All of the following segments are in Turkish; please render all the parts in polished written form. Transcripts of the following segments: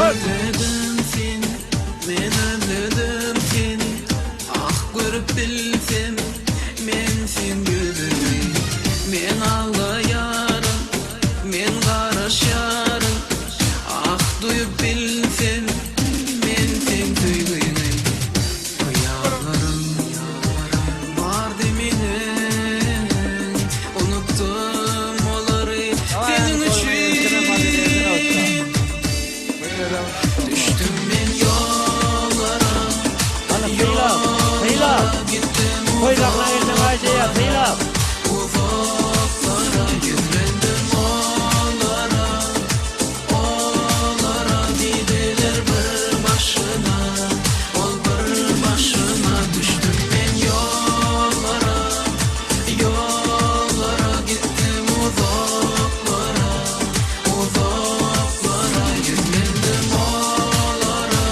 özledim seni, men özledim seni. Ah görüp bilsem men sen gülüni. Men ağlayarım, men qarışarım. Ah duyup bilsem men sen duyguyni. Kıyarlarım var deminen, unuttum oları senin için. Düştüm ben yollara, yollara gittim uzaklara, ufuklara yönlendim onlara, onlara gidilir bir başına, ol bir başına. Düştüm ben yollara, yollara gittim uzaklara, uzaklara yönlendim onlara,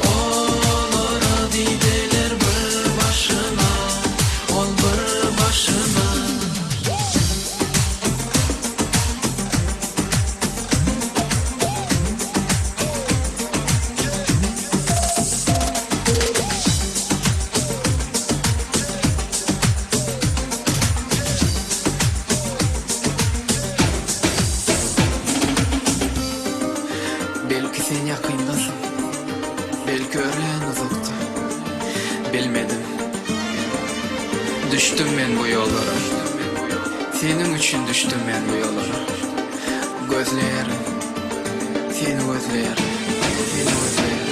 onlara gidilir bir başına, ol bir başına. Belki sen yakındasın, belki öğren uzakta. Bilmedim. Düştüm ben bu yollara, senin için düştüm ben bu yollara. Gözlerim, seni özlerim, seni özlerim.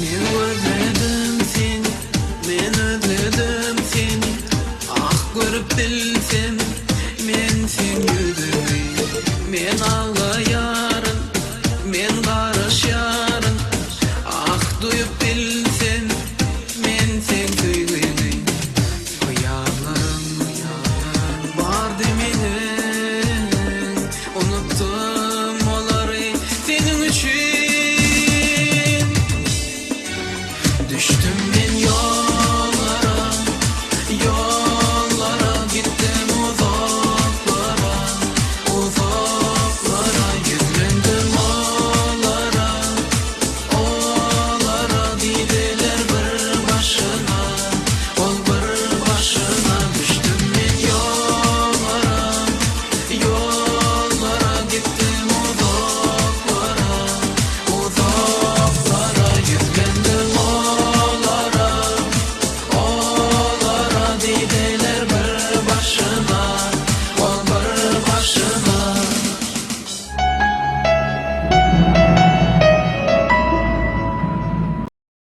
Men özledim seni, men özledim seni. Ah görüp bil